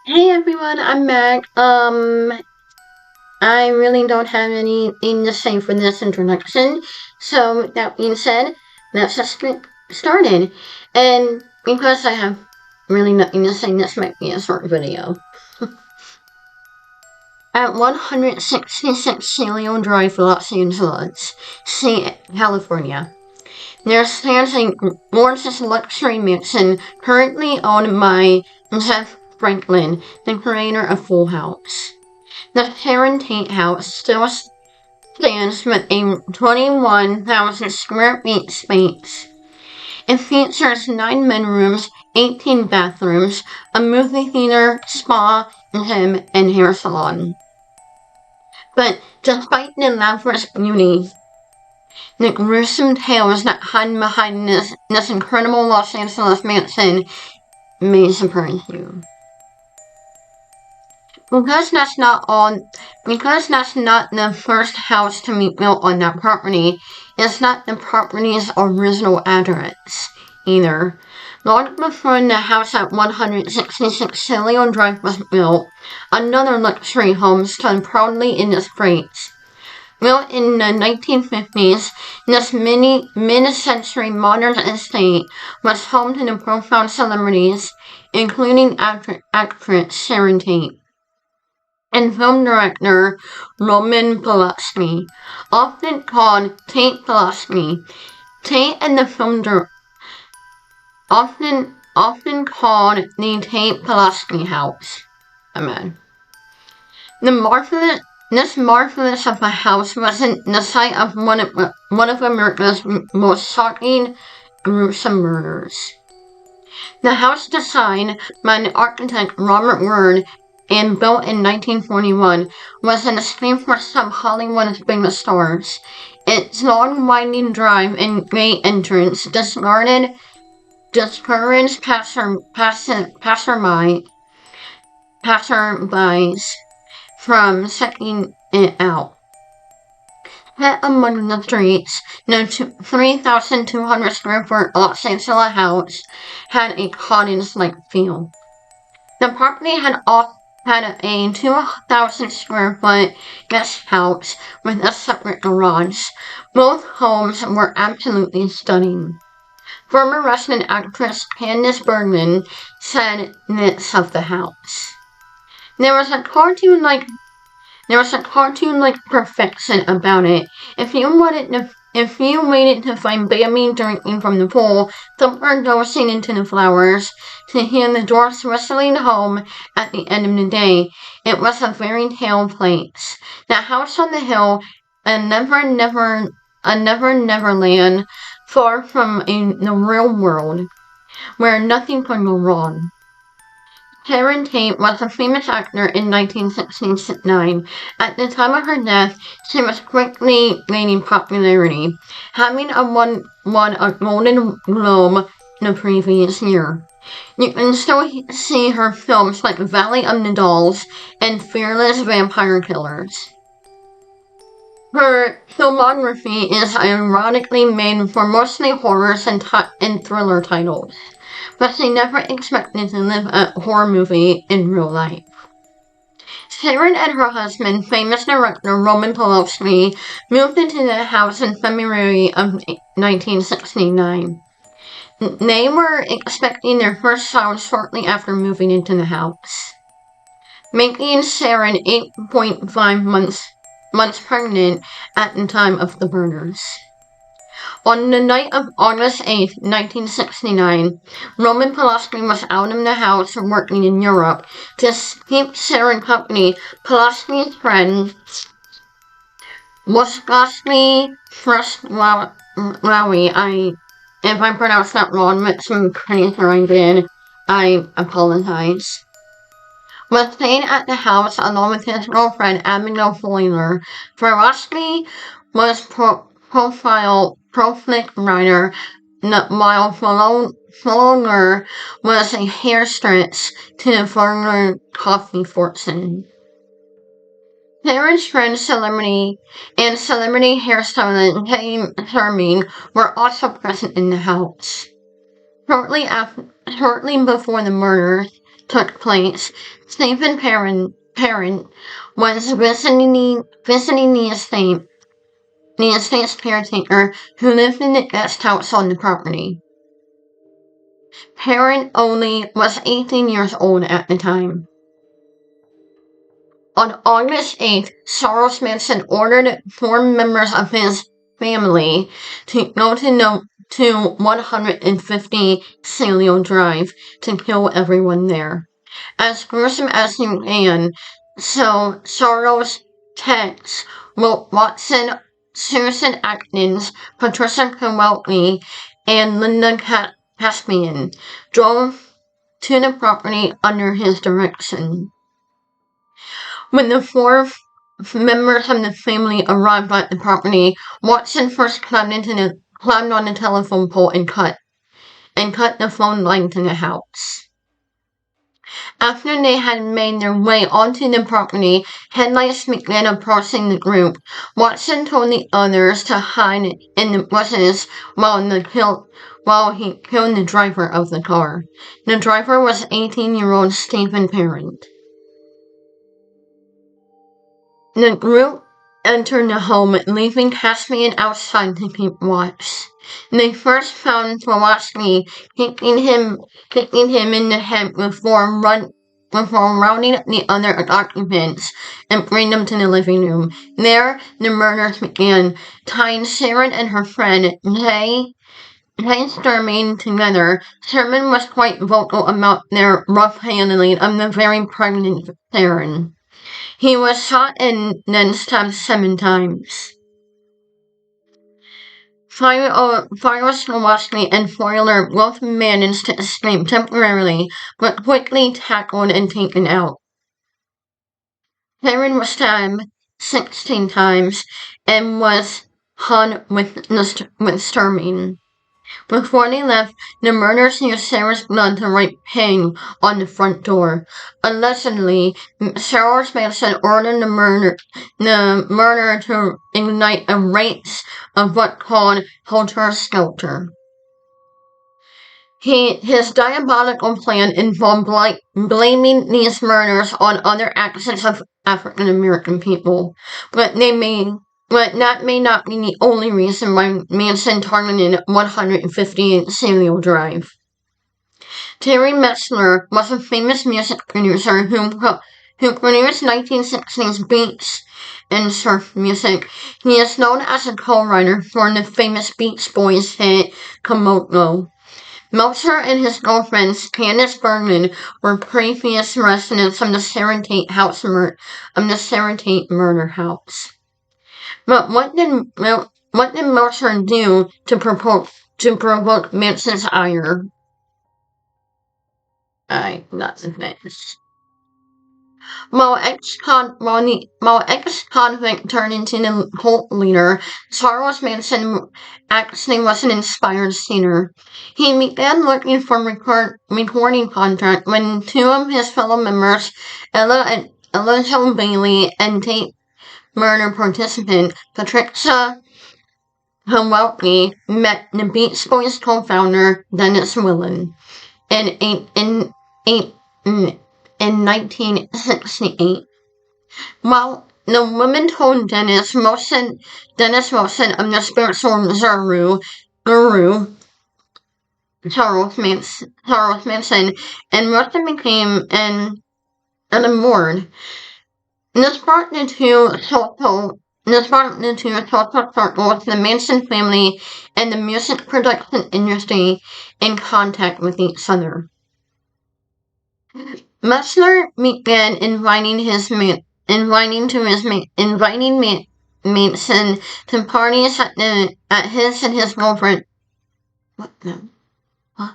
Hey everyone, I'm back. I really don't have anything to say for this introduction. So with that being said, let's just get started. And because I have really nothing to say, this might be a short video. At 166 Celilo Drive, Los Angeles, California, there stands a gorgeous luxury mansion currently owned by Jeff Franklin, the creator of Full House. The Sharon Tate House still stands with a 21,000 square feet space. It features 9 bedrooms, 18 bathrooms, a movie theater, spa, gym, and hair salon. But despite the lavish beauty, the gruesome tales that hide behind this incredible Los Angeles mansion may surprise you. Because that's not all, because that's not the first house to be built on that property, it's not the property's original address either. Long before the house at 166 Celilo Drive was built, another luxury home stood proudly in its place. Built in the 1950s, this mid-century modern estate was home to the profound celebrities, including actress Sharon Tate and film director Roman Polanski, often called Tate Polanski. Tate and the film often called the Tate Polanski House. Amen. The marvelous This marvelous of a house wasn't the site of one of America's most shocking, gruesome murders. The house designed by the architect Robert Ward and built in 1941 was an escape for some Hollywood's biggest stars. Its long winding drive and great entrance discouraged passerbys from checking it out. Set among the streets, the 3,200 square foot Los Angeles house had a cottage-like feel. The property had a 2,000 square foot guest house with a separate garage. Both homes were absolutely stunning. Former Russian actress Candice Bergman said this of the house. There was a cartoon like perfection about it. If you waited to find Bambi drinking from the pool, Thumper dozing into the flowers, to hear the doors whistling home at the end of the day, it was a fairy tale place. The house on the hill, a never land, far from the real world, where nothing could go wrong. Sharon Tate was a famous actor in 1969. At the time of her death, she was quickly gaining popularity, having won a Golden Globe the previous year. You can still see her films like Valley of the Dolls and Fearless Vampire Killers. Her filmography is ironically made for mostly horrors and thriller titles, but she never expected to live a horror movie in real life. Sharon and her husband, famous director Roman Polanski, moved into the house in February of 1969. They were expecting their first child shortly after moving into the house, making Sharon 8.5 months pregnant at the time of the murders. On the night of August 8, 1969, Roman Polanski was out of the house working in Europe. To keep Sharon company, Polanski's friend, Woskowski Freslawi, if I pronounced that wrong, but I'm pretty sure I did, I apologize, was staying at the house along with his girlfriend Abigail Foyler. Polanski was prolific writer, while Foyler was a hairstylist to the Foyler coffee fortune. Sharon's friend celebrity hairstylist James Hermine were also present in the house. Shortly before the murder, took place, Stephen Parent was visiting the estate's caretaker who lived in the guest house on the property. Parent only was 18 years old at the time. On August 8th, Charles Manson ordered 4 members of his family to go to 150 Celilo Drive to kill everyone there. As gruesome as he can, so Charles texts Will Watson, Susan Atkins, Patricia Kowalski, and Linda Caspian drove to the property under his direction. When the 4 members of the family arrived at the property, Watson first climbed on the telephone pole and cut the phone line to the house. After they had made their way onto the property, headlights began approaching the group. Watson told the others to hide in the bushes while he killed the driver of the car. The driver was 18-year-old Stephen Parent. The group entered the home, leaving Caspian outside to keep watch. They first found Kowalski kicking him in the head before rounding up the other occupants and bringing them to the living room. There, the murders began, tying Sharon and her friend Jay Sturman together. Sturman was quite vocal about their rough handling of the very pregnant Sharon. He was shot and then stabbed 7 times. Cyrus Kowalski and Foiler both managed to escape temporarily, but quickly tackled and taken out. Sharon was stabbed 16 times and was hung with Sturman. Before they left, the murderers used Sarah's blood to write "Ping" on the front door. Allegedly, Charles Manson ordered the murderer to ignite a race of what's called Helter Skelter. His diabolical plan involved blaming these murders on other actions of African American people, but that may not be the only reason why Manson targeted 158 Celilo Drive. Terry Metzler was a famous music producer who produced 1960s beats and surf music. He is known as a co-writer for the famous Beach Boys hit Komodo. Meltzer and his girlfriend Candace Bergman were previous residents of the Sharon Tate murder house. But what did Meltzer do to provoke Manson's ire? That's the things. While ex-convict turned into the cult leader, Charles Manson actually was an inspired singer. He began looking for recording contract when 2 of his fellow members, Ella Jo Bailey and Tate murder participant Patricia Kowalski, met the Beach Boys co-founder Dennis Willen in 1968. Well, the woman told Dennis Wilson of the spiritual guru Charles Manson, and Wilson became an enamored. This brought the two social circles, the Manson family and the music production industry, in contact with each other. Metzler began inviting Manson to parties at his and his girlfriend. What? No. What?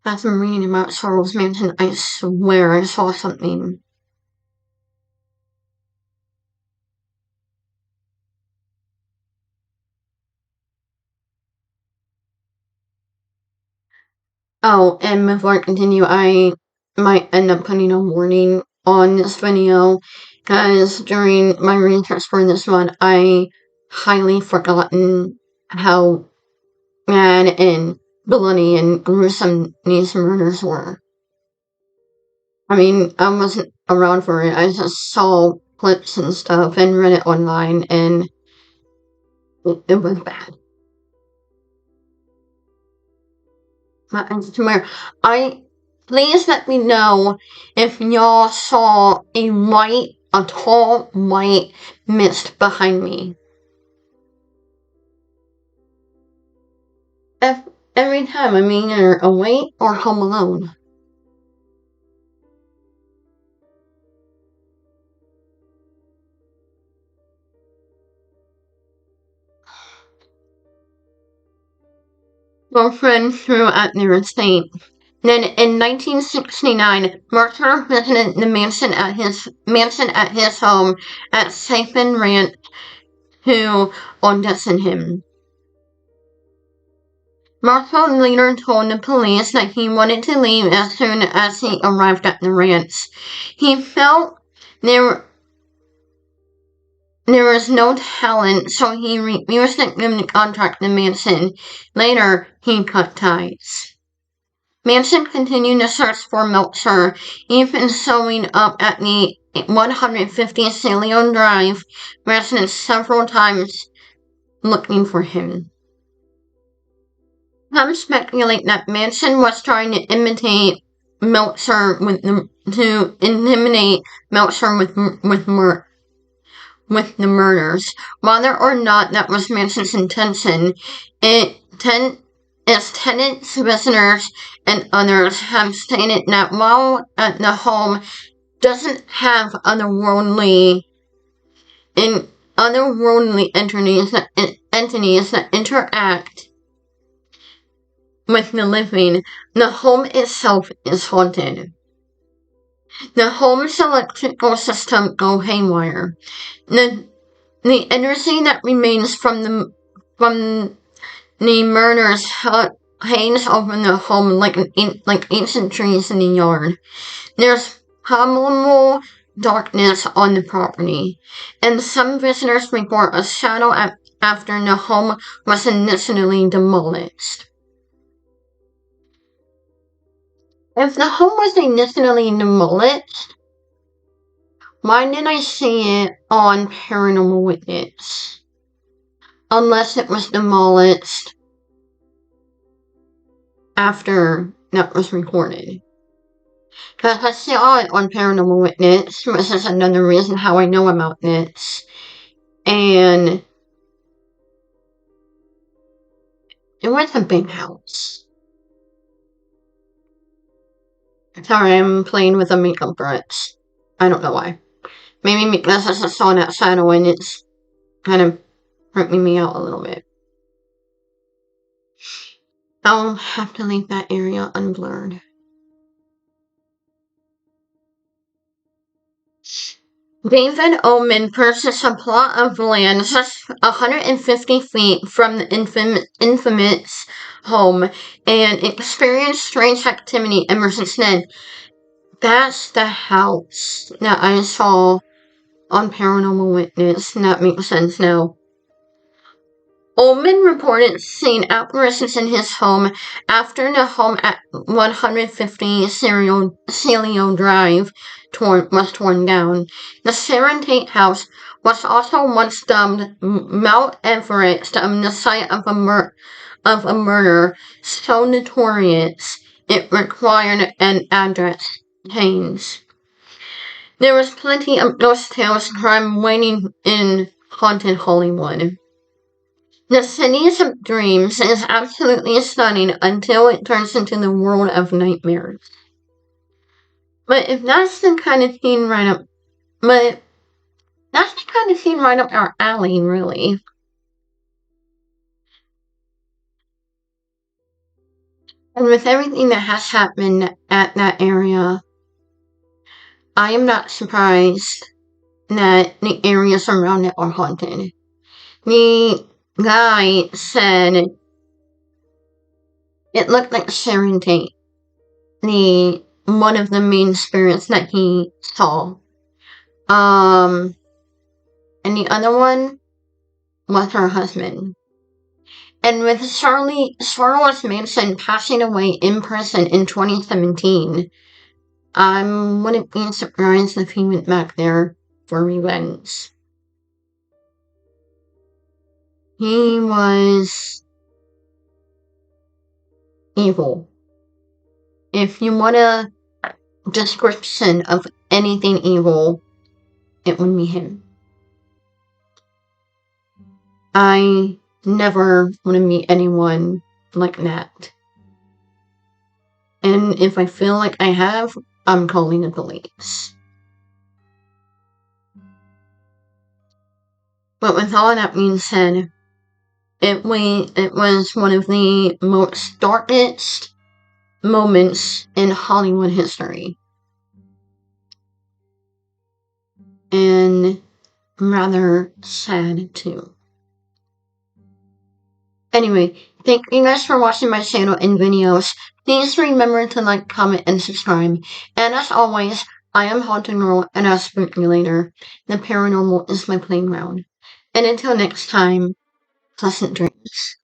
As I'm reading about Charles Manson, I swear I saw something. Oh, and before I continue, I might end up putting a warning on this video, because during my research for this one, I highly forgotten how bad and bloody and gruesome these murders were. I mean, I wasn't around for it. I just saw clips and stuff and read it online, and it was bad. I please let me know if y'all saw a tall white mist behind me. Every time I'm either awake or home alone. Girlfriend threw at their estate. Then in 1969, Mercer visited the mansion at his home at Chapin Ranch to audition him. Marco later told the police that he wanted to leave as soon as he arrived at the ranch. He felt there was no talent, so he refused to give the contract to Manson. Later, he cut ties. Manson continued to search for Meltzer, even showing up at the 150 Celilo Drive residence several times looking for him. Some speculate that Manson was trying to imitate Meltzer to intimidate Meltzer with the murders. Whether or not that was Manson's intention, its tenants, visitors, and others have stated that while at the home doesn't have otherworldly entities that interact with the living, the home itself is haunted. The home's electrical system go haywire. The energy that remains from the murders hangs over the home like ancient trees in the yard. There's palpable darkness on the property, and some visitors report a shadow after the home was initially demolished. If the home was initially demolished, why did I see it on Paranormal Witness? Unless it was demolished after that was recorded. Because I saw it on Paranormal Witness, which is another reason how I know about this. And it was a big house. Sorry, I'm playing with a makeup brush. I don't know why. Maybe because I just saw that shadow and it's kind of freaking me out a little bit. I'll have to leave that area unblurred. David Oman purchased a plot of land just 150 feet from the infamous home and experienced strange activity ever since then. That's the house that I saw on Paranormal Witness. That makes sense now. Ullman reported seeing apparitions in his home after the home at 150 Celilo Drive was torn down. The Serentate House was also once dubbed Mount Everest, the site of a murder so notorious it required an address change. There was plenty of ghost tales crime waiting in haunted Hollywood. The Cities of Dreams is absolutely stunning until it turns into the world of nightmares. But that's the kind of thing right up our alley, really. And with everything that has happened at that area, I am not surprised that the areas around it are haunted. The guy said it looked like Serentate, one of the main spirits that he saw. And the other one was her husband. And with Charles Manson passing away in prison in 2017, I wouldn't be surprised if he went back there for revenge. He was evil. If you want a description of anything evil, it would be him. I never want to meet anyone like that. And if I feel like I have, I'm calling the police. But with all that being said, it was one of the most darkest moments in Hollywood history. And rather sad too. Anyway, thank you guys for watching my channel and videos. Please remember to like, comment, and subscribe. And as always, I am Haunted Girl, and I'll spook you later. The paranormal is my playground. And until next time, pleasant dreams.